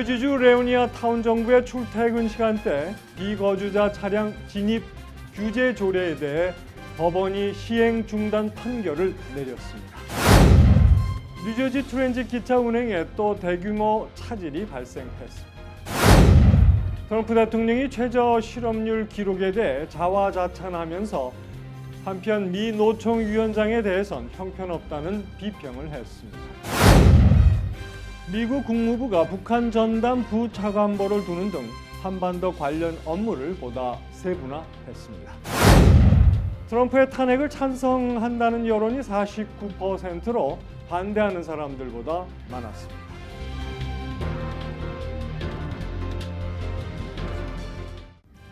뉴저지주 레오니아 타운 정부의 출퇴근 시간대 비거주자 차량 진입 규제 조례에 대해 법원이 시행 중단 판결을 내렸습니다. 뉴저지 트랜짓 기차 운행에 또 대규모 차질이 발생했습니다. 트럼프 대통령이 최저 실업률 기록에 대해 자화자찬하면서 한편 미 노총 위원장에 대해선 형편없다는 비평을 했습니다. 미국 국무부가 북한 전담 부차관보를 두는 등 한반도 관련 업무를 보다 세분화했습니다. 트럼프의 탄핵을 찬성한다는 여론이 49%로 반대하는 사람들보다 많았습니다.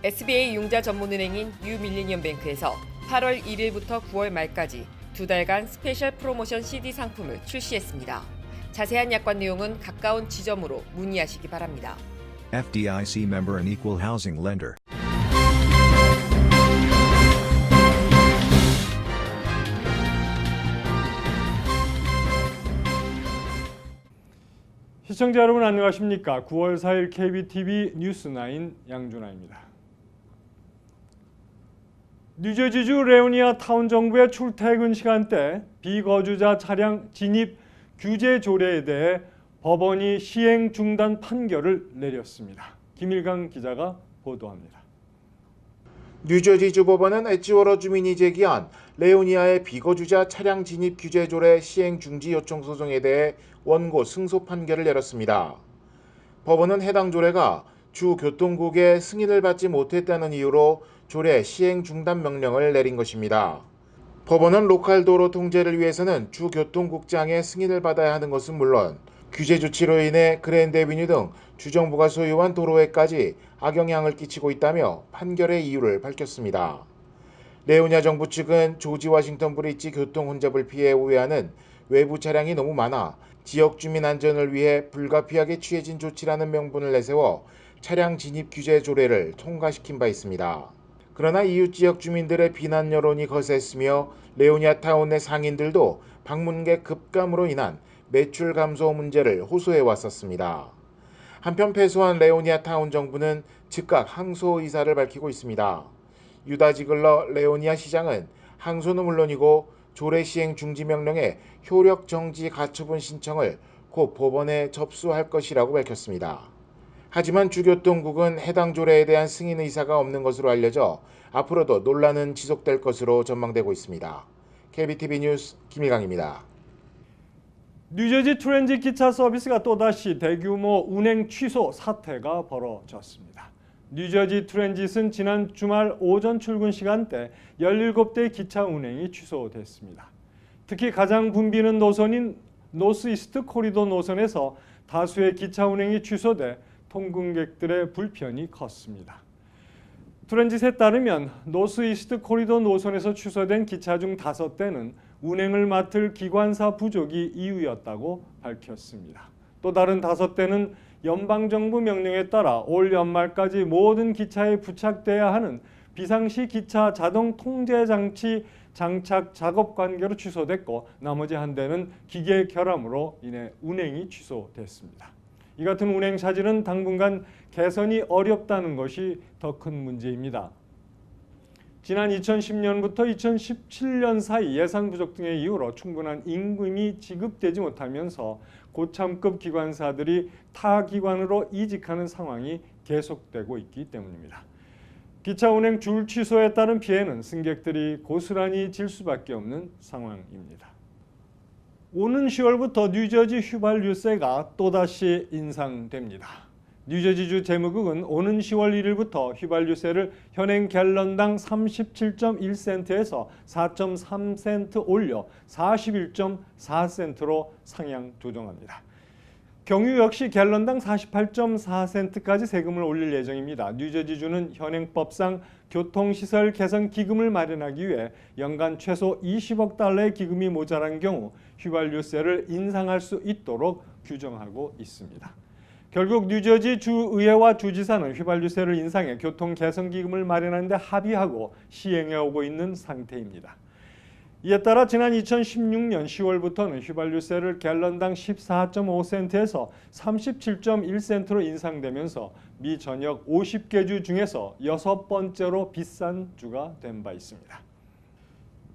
SBA 융자 전문은행인 뉴밀리니엄뱅크에서 8월 1일부터 9월 말까지 2달간 스페셜 프로모션 CD 상품을 출시했습니다. 자세한 약관 내용은 가까운 지점으로 문의하시기 바랍니다. FDIC member and equal housing lender. 시청자 여러분 안녕하십니까? 9월 4일 KBTV 뉴스9 양준하입니다. 뉴저지주 레오니아 타운 정부의 출퇴근 시간대 비거주자 차량 진입 규제 조례에 대해 법원이 시행 중단 판결을 내렸습니다. 김일강 기자가 보도합니다. 뉴저지주 법원은 엣지워러 주민이 제기한 레오니아의 비거주자 차량 진입 규제 조례 시행 중지 요청 소송에 대해 원고 승소 판결을 내렸습니다. 법원은 해당 조례가 주 교통국의 승인을 받지 못했다는 이유로 조례 시행 중단 명령을 내린 것입니다. 법원은 로컬 도로 통제를 위해서는 주 교통국장의 승인을 받아야 하는 것은 물론 규제 조치로 인해 그랜드 애비뉴 등 주정부가 소유한 도로에까지 악영향을 끼치고 있다며 판결의 이유를 밝혔습니다. 레오니아 정부 측은 조지 워싱턴 브릿지 교통 혼잡을 피해 우회하는 외부 차량이 너무 많아 지역 주민 안전을 위해 불가피하게 취해진 조치라는 명분을 내세워 차량 진입 규제 조례를 통과시킨 바 있습니다. 그러나 이웃 지역 주민들의 비난 여론이 거셌으며 레오니아 타운 내 상인들도 방문객 급감으로 인한 매출 감소 문제를 호소해 왔었습니다. 한편 패소한 레오니아 타운 정부는 즉각 항소 의사를 밝히고 있습니다. 유다 지글러 레오니아 시장은 항소는 물론이고 조례 시행 중지 명령의 효력 정지 가처분 신청을 곧 법원에 접수할 것이라고 밝혔습니다. 하지만 주교통국은 해당 조례에 대한 승인 의사가 없는 것으로 알려져 앞으로도 논란은 지속될 것으로 전망되고 있습니다. KBTV 뉴스 김일강입니다. 뉴저지 트랜짓 기차 서비스가 또다시 대규모 운행 취소 사태가 벌어졌습니다. 뉴저지 트랜짓은 지난 주말 오전 출근 시간대 17대의 기차 운행이 취소됐습니다. 특히 가장 붐비는 노선인 노스이스트 코리도 노선에서 다수의 기차 운행이 취소돼 통근객들의 불편이 컸습니다. 트랜짓에 따르면 노스이스트 코리도 노선에서 취소된 기차 중 5대는 운행을 맡을 기관사 부족이 이유였다고 밝혔습니다. 또 다른 5대는 연방정부 명령에 따라 올 연말까지 모든 기차에 부착돼야 하는 비상시 기차 자동 통제 장치 장착 작업 관계로 취소됐고 나머지 한 대는 기계 결함으로 인해 운행이 취소됐습니다. 이 같은 운행 차질은 당분간 개선이 어렵다는 것이 더 큰 문제입니다. 지난 2010년부터 2017년 사이 예산 부족 등의 이유로 충분한 임금이 지급되지 못하면서 고참급 기관사들이 타 기관으로 이직하는 상황이 계속되고 있기 때문입니다. 기차 운행 줄 취소에 따른 피해는 승객들이 고스란히 질 수밖에 없는 상황입니다. 오는 10월부터 뉴저지 휘발유세가 또다시 인상됩니다. 뉴저지주 재무국은 오는 10월 1일부터 휘발유세를 현행 갤런당 37.1센트에서 4.3센트 올려 41.4센트로 상향 조정합니다. 경유 역시 갤런당 48.4센트까지 세금을 올릴 예정입니다. 뉴저지주는 현행법상 교통시설 개선 기금을 마련하기 위해 연간 최소 20억 달러의 기금이 모자란 경우 휘발유세를 인상할 수 있도록 규정하고 있습니다. 결국 뉴저지 주의회와 주지사는 휘발유세를 인상해 교통 개선 기금을 마련하는 데 합의하고 시행해 오고 있는 상태입니다. 이에 따라 지난 2016년 10월부터는 휘발유세를 갤런당 14.5센트에서 37.1센트로 인상되면서 미 전역 50개 주 중에서 6번째로 비싼 주가 된 바 있습니다.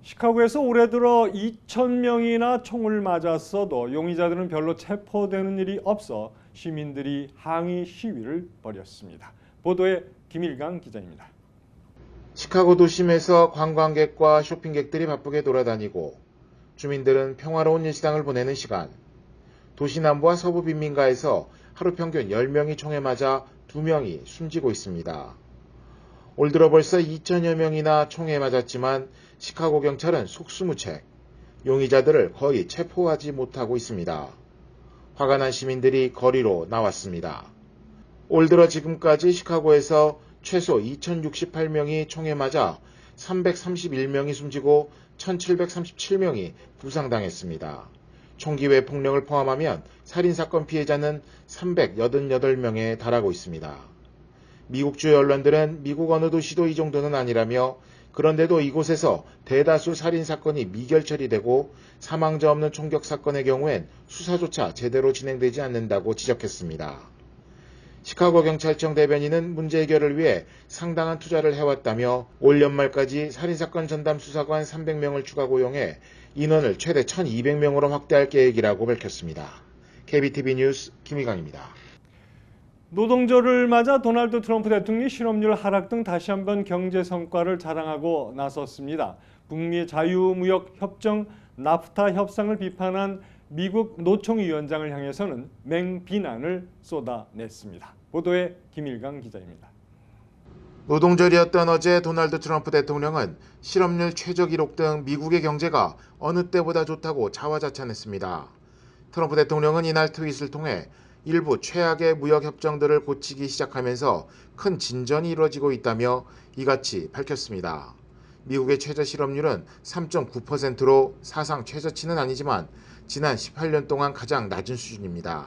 시카고에서 올해 들어 2,000명이나 총을 맞았어도 용의자들은 별로 체포되는 일이 없어 시민들이 항의 시위를 벌였습니다. 보도에 김일강 기자입니다. 시카고 도심에서 관광객과 쇼핑객들이 바쁘게 돌아다니고 주민들은 평화로운 일상을 보내는 시간. 도시 남부와 서부 빈민가에서 하루 평균 10명이 총에 맞아 2명이 숨지고 있습니다. 올 들어 벌써 2,000여 명이나 총에 맞았지만 시카고 경찰은 속수무책, 용의자들을 거의 체포하지 못하고 있습니다. 화가 난 시민들이 거리로 나왔습니다. 올 들어 지금까지 시카고에서 최소 2,068명이 총에 맞아 331명이 숨지고 1,737명이 부상당했습니다. 총기 외 폭력을 포함하면 살인사건 피해자는 388명에 달하고 있습니다. 미국 주요 언론들은 미국 어느 도시도 이 정도는 아니라며 그런데도 이곳에서 대다수 살인사건이 미결 처리되고 사망자 없는 총격사건의 경우엔 수사조차 제대로 진행되지 않는다고 지적했습니다. 시카고 경찰청 대변인은 문제 해결을 위해 상당한 투자를 해왔다며 올 연말까지 살인사건 전담 수사관 300명을 추가 고용해 인원을 최대 1,200명으로 확대할 계획이라고 밝혔습니다. KBTV 뉴스 김희강입니다. 노동절을 맞아 도널드 트럼프 대통령이 실업률 하락 등 다시 한번 경제 성과를 자랑하고 나섰습니다. 북미 자유무역 협정 나프타 협상을 비판한 미국 노총위원장을 향해서는 맹비난을 쏟아냈습니다. 보도에 김일강 기자입니다. 노동절이었던 어제 도널드 트럼프 대통령은 실업률 최저 기록 등 미국의 경제가 어느 때보다 좋다고 자화자찬했습니다. 트럼프 대통령은 이날 트윗을 통해 일부 최악의 무역 협정들을 고치기 시작하면서 큰 진전이 이루어지고 있다며 이같이 밝혔습니다. 미국의 최저 실업률은 3.9%로 사상 최저치는 아니지만 지난 18년 동안 가장 낮은 수준입니다.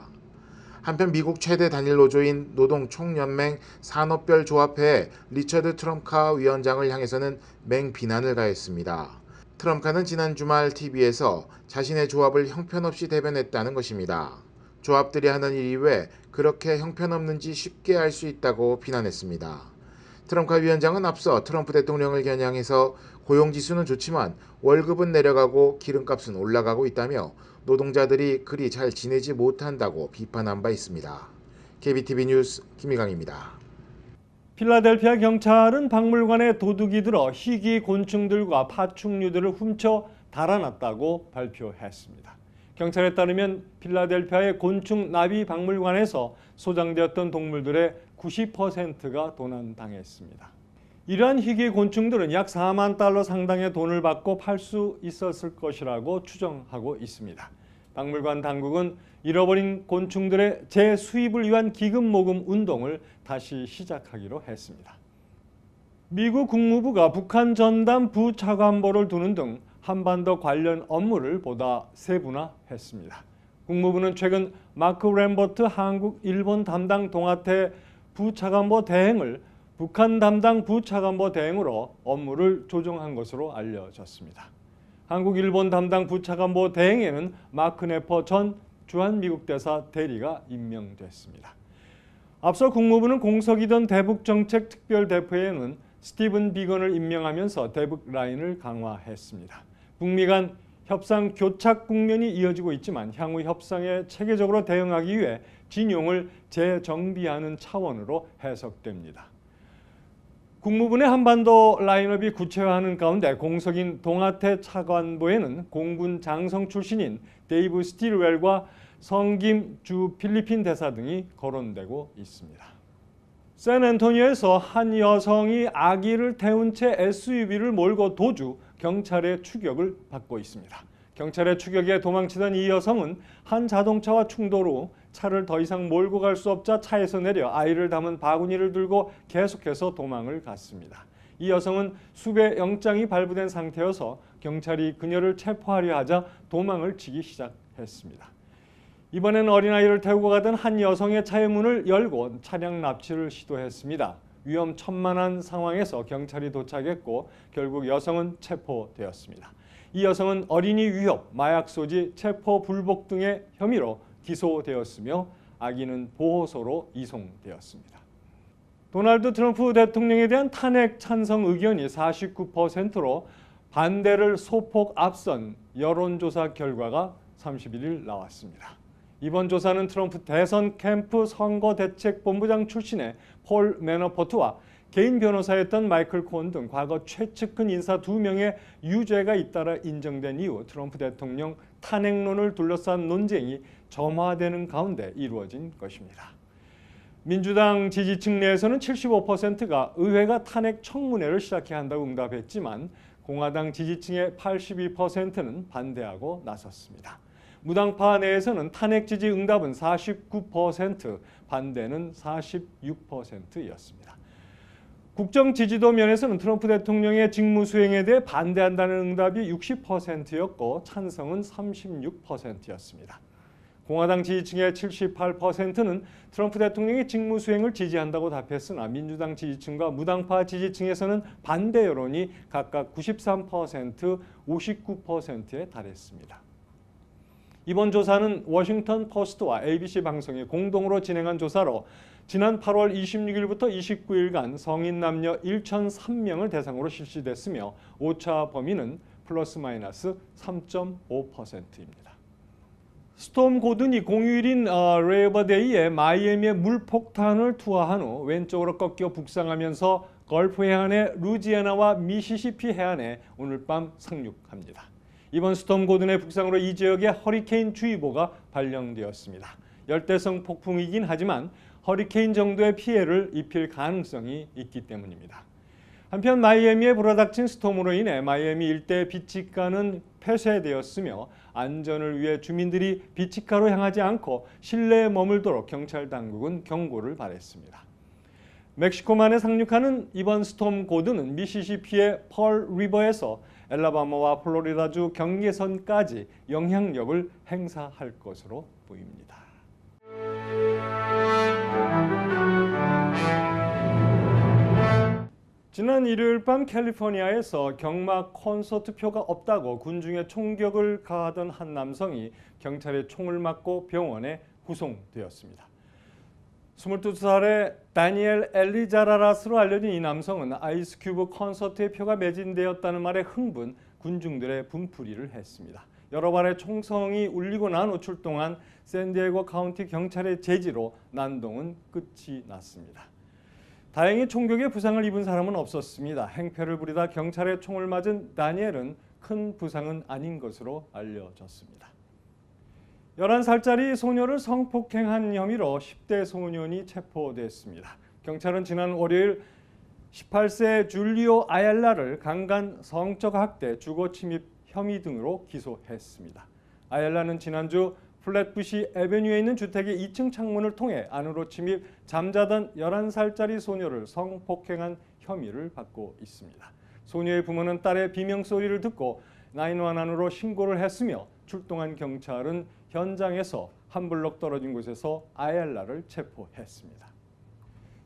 한편 미국 최대 단일 노조인 노동총연맹 산업별 조합회의 리처드 트럼카 위원장을 향해서는 맹비난을 가했습니다. 트럼카는 지난 주말 TV에서 자신의 조합을 형편없이 대변했다는 것입니다. 조합들이 하는 일이 왜 그렇게 형편없는지 쉽게 알 수 있다고 비난했습니다. 트럼카 위원장은 앞서 트럼프 대통령을 겨냥해서 고용지수는 좋지만 월급은 내려가고 기름값은 올라가고 있다며 노동자들이 그리 잘 지내지 못한다고 비판한 바 있습니다. KBTV 뉴스 김희강입니다. 필라델피아 경찰은 박물관에 도둑이 들어 희귀 곤충들과 파충류들을 훔쳐 달아났다고 발표했습니다. 경찰에 따르면 필라델피아의 곤충 나비 박물관에서 소장되었던 동물들의 90%가 도난당했습니다. 이러한 희귀 곤충들은 약 4만 달러 상당의 돈을 받고 팔 수 있었을 것이라고 추정하고 있습니다. 박물관 당국은 잃어버린 곤충들의 재수입을 위한 기금 모금 운동을 다시 시작하기로 했습니다. 미국 국무부가 북한 전담 부차관보를 두는 등 한반도 관련 업무를 보다 세분화했습니다. 국무부는 최근 마크 램버트 한국 일본 담당 동아태 부차관보 대행을 북한 담당 부차관보 대행으로 업무를 조정한 것으로 알려졌습니다. 한국 일본 담당 부차관보 대행에는 마크 네퍼 전 주한미국 대사 대리가 임명됐습니다. 앞서 국무부는 공석이던 대북정책특별대표에는 스티븐 비건을 임명하면서 대북 라인을 강화했습니다. 북미 간 협상 교착 국면이 이어지고 있지만 향후 협상에 체계적으로 대응하기 위해 진용을 재정비하는 차원으로 해석됩니다. 국무부의 한반도 라인업이 구체화하는 가운데 공석인 동아태 차관보에는 공군 장성 출신인 데이브 스틸웰과 성김 주 필리핀 대사 등이 거론되고 있습니다. 샌앤토니오에서 한 여성이 아기를 태운 채 SUV를 몰고 도주 경찰의 추격을 받고 있습니다. 경찰의 추격에 도망치던 이 여성은 한 자동차와 충돌 후 차를 더 이상 몰고 갈 수 없자 차에서 내려 아이를 담은 바구니를 들고 계속해서 도망을 갔습니다. 이 여성은 수배 영장이 발부된 상태여서 경찰이 그녀를 체포하려 하자 도망을 치기 시작했습니다. 이번엔 어린아이를 태우고 가던 한 여성의 차의 문을 열고 차량 납치를 시도했습니다. 위험천만한 상황에서 경찰이 도착했고 결국 여성은 체포되었습니다. 이 여성은 어린이 위협, 마약 소지, 체포 불복 등의 혐의로 기소되었으며 아기는 보호소로 이송되었습니다. 도널드 트럼프 대통령에 대한 탄핵 찬성 의견이 49%로 반대를 소폭 앞선 여론조사 결과가 31일 나왔습니다. 이번 조사는 트럼프 대선 캠프 선거대책본부장 출신의 폴 매너포트와 개인 변호사였던 마이클 콘 등 과거 최측근 인사 2명의 유죄가 잇따라 인정된 이후 트럼프 대통령 탄핵론을 둘러싼 논쟁이 점화되는 가운데 이루어진 것입니다. 민주당 지지층 내에서는 75%가 의회가 탄핵 청문회를 시작해야 한다고 응답했지만 공화당 지지층의 82%는 반대하고 나섰습니다. 무당파 내에서는 탄핵 지지 응답은 49%, 반대는 46%였습니다. 국정 지지도 면에서는 트럼프 대통령의 직무 수행에 대해 반대한다는 응답이 60%였고 찬성은 36%였습니다. 공화당 지지층의 78%는 트럼프 대통령의 직무 수행을 지지한다고 답했으나 민주당 지지층과 무당파 지지층에서는 반대 여론이 각각 93%, 59%에 달했습니다. 이번 조사는 워싱턴 포스트와 ABC 방송이 공동으로 진행한 조사로 지난 8월 26일부터 29일간 성인 남녀 1,003명을 대상으로 실시됐으며 오차 범위는 플러스 마이너스 3.5%입니다. 스톰 고든이 공휴일인 레이버데이에 마이애미에 물폭탄을 투하한 후 왼쪽으로 꺾여 북상하면서 걸프 해안의 루지애나와 미시시피 해안에 오늘 밤 상륙합니다. 이번 스톰 고든의 북상으로 이 지역에 허리케인 주의보가 발령되었습니다. 열대성 폭풍이긴 하지만 허리케인 정도의 피해를 입힐 가능성이 있기 때문입니다. 한편 마이애미에 불어닥친 스톰으로 인해 마이애미 일대 비치가는 폐쇄되었으며 안전을 위해 주민들이 비치가로 향하지 않고 실내에 머물도록 경찰 당국은 경고를 발했습니다. 멕시코만에 상륙하는 이번 스톰 고든은 미시시피의 펄 리버에서 엘라바마와 플로리다주 경계선까지 영향력을 행사할 것으로 보입니다. 지난 일요일 밤 캘리포니아에서 경마 콘서트표가 없다고 군중에 총격을 가하던 한 남성이 경찰의 총을 맞고 병원에 구송되었습니다. 22살의 다니엘 엘리자라라스로 알려진 이 남성은 아이스큐브 콘서트의 표가 매진되었다는 말에 흥분, 군중들의 분풀이를 했습니다. 여러 발의 총성이 울리고 난 후 출동한 샌디에고 카운티 경찰의 제지로 난동은 끝이 났습니다. 다행히 총격에 부상을 입은 사람은 없었습니다. 행패를 부리다 경찰의 총을 맞은 다니엘은 큰 부상은 아닌 것으로 알려졌습니다. 11살짜리 소녀를 성폭행한 혐의로 10대 소년이 체포됐습니다. 경찰은 지난 월요일 18세 줄리오 아얄라를 강간, 성적 학대, 주거 침입 혐의 등으로 기소했습니다. 아얄라는 지난주 플랫부시 애베뉴에 있는 주택의 2층 창문을 통해 안으로 침입, 잠자던 11살짜리 소녀를 성폭행한 혐의를 받고 있습니다. 소녀의 부모는 딸의 비명소리를 듣고 911으로 신고를 했으며 출동한 경찰은 현장에서 한 블록 떨어진 곳에서 아얄라를 체포했습니다.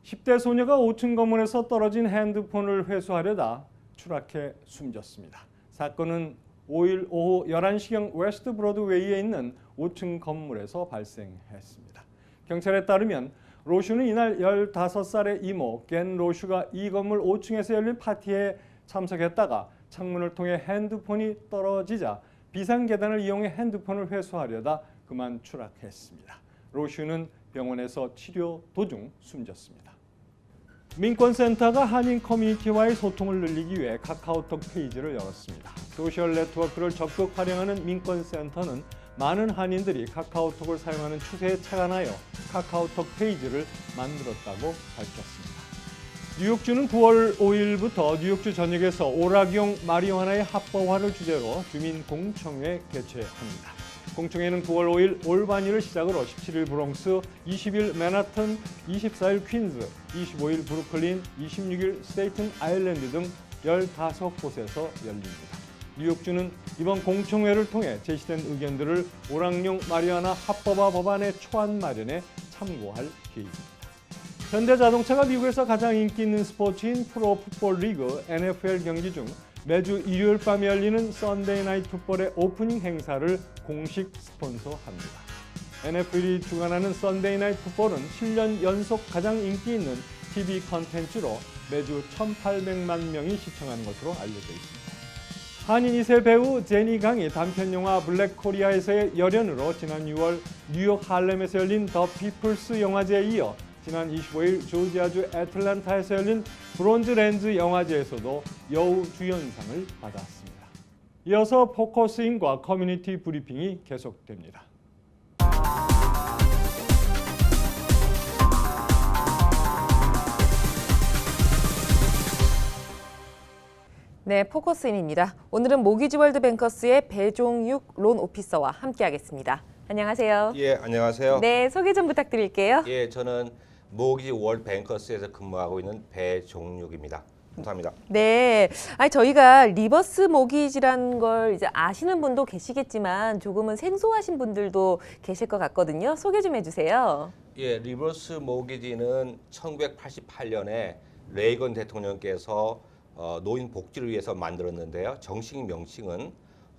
10대 소녀가 5층 건물에서 떨어진 핸드폰을 회수하려다 추락해 숨졌습니다. 사건은 5일 오후 11시경 웨스트 브로드웨이에 있는 5층 건물에서 발생했습니다. 경찰에 따르면 로슈는 이날 15살의 이모 겐 로슈가 이 건물 5층에서 열린 파티에 참석했다가 창문을 통해 핸드폰이 떨어지자 비상계단을 이용해 핸드폰을 회수하려다 그만 추락했습니다. 로슈는 병원에서 치료 도중 숨졌습니다. 민권센터가 한인 커뮤니티와의 소통을 늘리기 위해 카카오톡 페이지를 열었습니다. 소셜 네트워크를 적극 활용하는 민권센터는 많은 한인들이 카카오톡을 사용하는 추세에 착안하여 카카오톡 페이지를 만들었다고 밝혔습니다. 뉴욕주는 9월 5일부터 뉴욕주 전역에서 오락용 마리화나의 합법화를 주제로 주민 공청회 개최합니다. 공청회는 9월 5일 올바니를 시작으로 17일 브롱스, 20일 맨하튼, 24일 퀸즈, 25일 브루클린, 26일 스테이튼 아일랜드 등 15곳에서 열립니다. 뉴욕주는 이번 공청회를 통해 제시된 의견들을 오락용 마리화나 합법화 법안의 초안 마련에 참고할 계획입니다. 현대자동차가 미국에서 가장 인기 있는 스포츠인 프로 풋볼 리그 NFL 경기 중 매주 일요일 밤에 열리는 썬데이 나이트 풋볼의 오프닝 행사를 공식 스폰서합니다. NFL이 주관하는 썬데이 나이트 풋볼은 7년 연속 가장 인기 있는 TV 컨텐츠로 매주 1,800만 명이 시청하는 것으로 알려져 있습니다. 한인 2세 배우 제니 강이 단편 영화 블랙 코리아에서의 열연으로 지난 6월 뉴욕 할렘에서 열린 더 피플스 영화제에 이어 지난 25일 조지아주 애틀랜타에서 열린 브론즈 렌즈 영화제에서도 여우 주연상을 받았습니다. 이어서 포커스인과 커뮤니티 브리핑이 계속됩니다. 네, 포커스인입니다. 오늘은 모기지 월드 뱅커스의 배종육 론 오피서와 함께하겠습니다. 안녕하세요. 예, 안녕하세요. 네, 소개 좀 부탁드릴게요. 예, 저는 모기지 월드 뱅커스에서 근무하고 있는 배종육입니다. 감사합니다. 네, 아니 저희가 리버스 모기지라는 걸 이제 아시는 분도 계시겠지만 조금은 생소하신 분들도 계실 것 같거든요. 소개 좀 해주세요. 예, 리버스 모기지는 1988년에 레이건 대통령께서 노인 복지를 위해서 만들었는데요. 정식 명칭은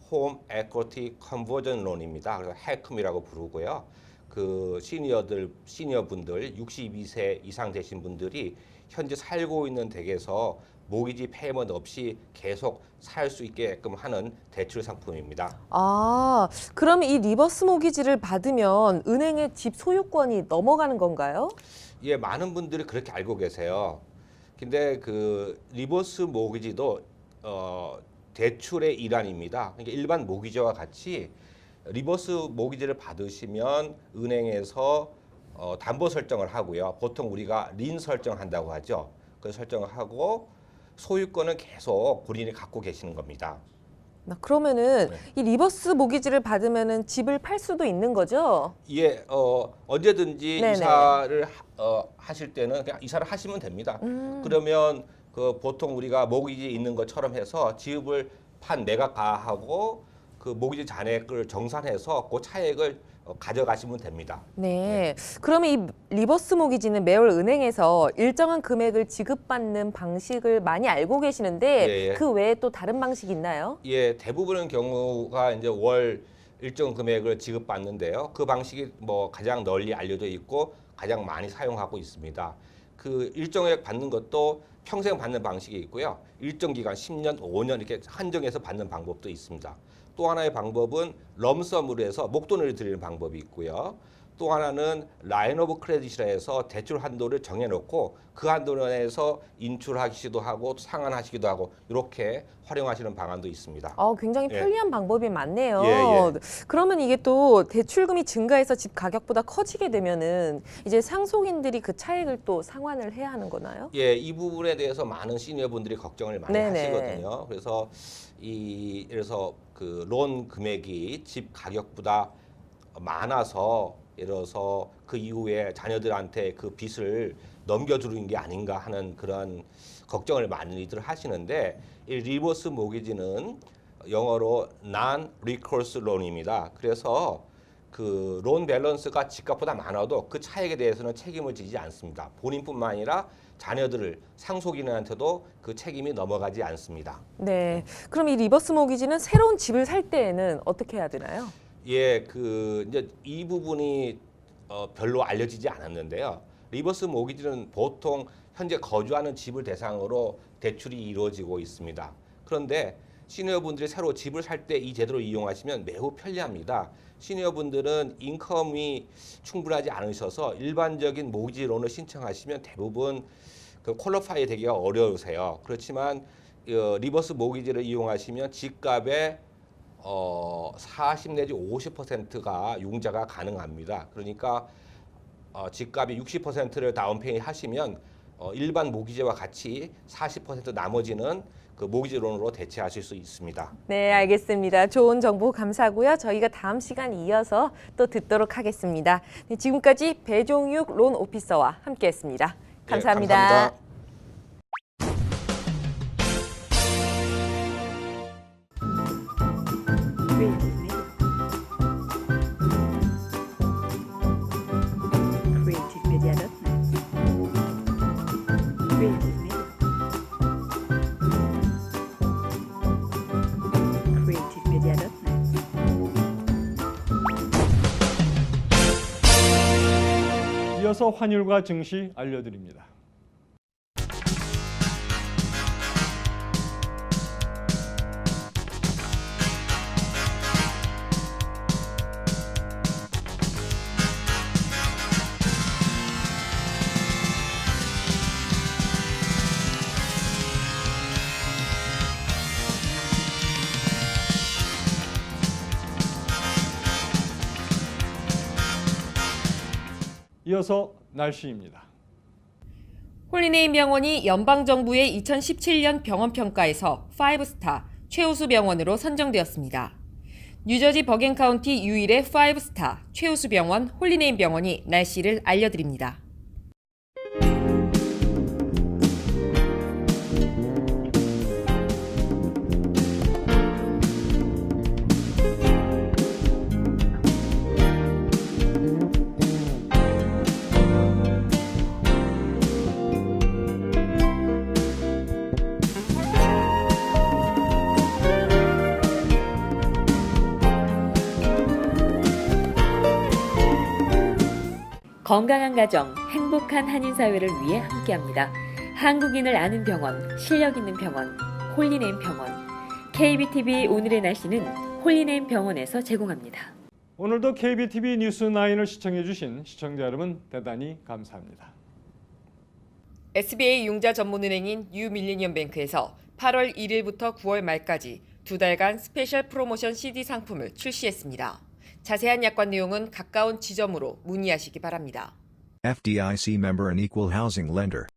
홈 에쿼티 컨버전 론입니다. 그래서 해컴이라고 부르고요. 그 시니어분들 62세 이상 되신 분들이 현재 살고 있는 댁에서 모기지 페이먼트 없이 계속 살 수 있게끔 하는 대출 상품입니다. 아, 그럼 이 리버스 모기지를 받으면 은행의 집 소유권이 넘어가는 건가요? 예, 많은 분들이 그렇게 알고 계세요. 근데 그 리버스 모기지도 대출의 일환입니다. 그러니까 일반 모기지와 같이 리버스 모기지를 받으시면 은행에서 담보 설정을 하고요. 보통 우리가 린 설정한다고 하죠. 그 설정을 하고 소유권은 계속 본인이 갖고 계시는 겁니다. 그러면은 네. 이 리버스 모기지를 받으면은 집을 팔 수도 있는 거죠? 예, 언제든지 네네. 이사를 하실 때는 그냥 이사를 하시면 됩니다. 그러면 그 보통 우리가 모기지 있는 것처럼 해서 집을 판 매각가하고 그 모기지 잔액을 정산해서 그 차액을 가져가시면 됩니다. 네. 그러면 이 리버스 모기지는 매월 은행에서 일정한 금액을 지급받는 방식을 많이 알고 계시는데 예, 예. 그 외에 또 다른 방식이 있나요? 예, 대부분의 경우가 이제 월 일정 금액을 지급받는데요. 그 방식이 뭐 가장 널리 알려져 있고 가장 많이 사용하고 있습니다. 그 일정액 받는 것도 평생 받는 방식이 있고요. 일정 기간 10년, 5년 이렇게 한정해서 받는 방법도 있습니다. 또 하나의 방법은 럼섬으로 해서 목돈을 드리는 방법이 있고요. 또 하나는 라인 오브 크레딧이라 해서 대출 한도를 정해놓고 그 한도 내에서 인출하시기도 하고 상환하시기도 하고 이렇게 활용하시는 방안도 있습니다. 굉장히 예. 편리한 방법이 많네요. 예, 예. 그러면 이게 또 대출금이 증가해서 집 가격보다 커지게 되면은 이제 상속인들이 그 차액을 또 상환을 해야 하는 거나요? 예, 이 부분에 대해서 많은 시니어분들이 걱정을 많이 네네. 하시거든요. 그래서 그래서 그 론 금액이 집 가격보다 많아서 예를 들어서 그 이후에 자녀들한테 그 빚을 넘겨주는 게 아닌가 하는 그런 걱정을 많이들 하시는데 이 리버스 모기지는 영어로 non-recourse loan입니다. 그래서 그 론 밸런스가 집값보다 많아도 그 차액에 대해서는 책임을 지지 않습니다. 본인뿐만 아니라 자녀들을 상속인한테도 그 책임이 넘어가지 않습니다. 네. 그럼 이 리버스 모기지는 새로운 집을 살 때에는 어떻게 해야 되나요? 예, 그 이제 이 부분이 별로 알려지지 않았는데요. 리버스 모기지는 보통 현재 거주하는 집을 대상으로 대출이 이루어지고 있습니다. 그런데 시니어분들이 새로 집을 살 때 이 제도를 이용하시면 매우 편리합니다. 시니어분들은 인컴이 충분하지 않으셔서 일반적인 모기지 론을 신청하시면 대부분 그 퀄리파이 되기가 어려우세요. 그렇지만 리버스 모기지를 이용하시면 집값의 40 내지 50%가 융자가 가능합니다. 그러니까 집값이 60%를 다운페이 하시면 일반 모기지와 같이 40% 나머지는 그 모기지론으로 대체하실 수 있습니다. 네, 알겠습니다. 좋은 정보 감사하고요. 저희가 다음 시간 이어서 또 듣도록 하겠습니다. 네, 지금까지 배종육 론 오피서와 함께했습니다. 감사합니다. 네, 감사합니다. creativemedia.net. Creative Media. 이어서 환율과 증시 알려드립니다. 이어서 날씨입니다. 홀리네임 병원이 연방정부의 2017년 병원평가에서 5스타 최우수 병원으로 선정되었습니다. 뉴저지 버겐 카운티 유일의 5스타 최우수 병원 홀리네임 병원이 날씨를 알려드립니다. 건강한 가정, 행복한 한인사회를 위해 함께합니다. 한국인을 아는 병원, 실력 있는 병원, 홀리네임 병원. KBTV 오늘의 날씨는 홀리네임 병원에서 제공합니다. 오늘도 KBTV 뉴스9을 시청해주신 시청자 여러분 대단히 감사합니다. SBA 융자 전문은행인 뉴밀리니엄뱅크에서 8월 1일부터 9월 말까지 2달간 스페셜 프로모션 CD 상품을 출시했습니다. 자세한 약관 내용은 가까운 지점으로 문의하시기 바랍니다. FDIC member and equal housing lender.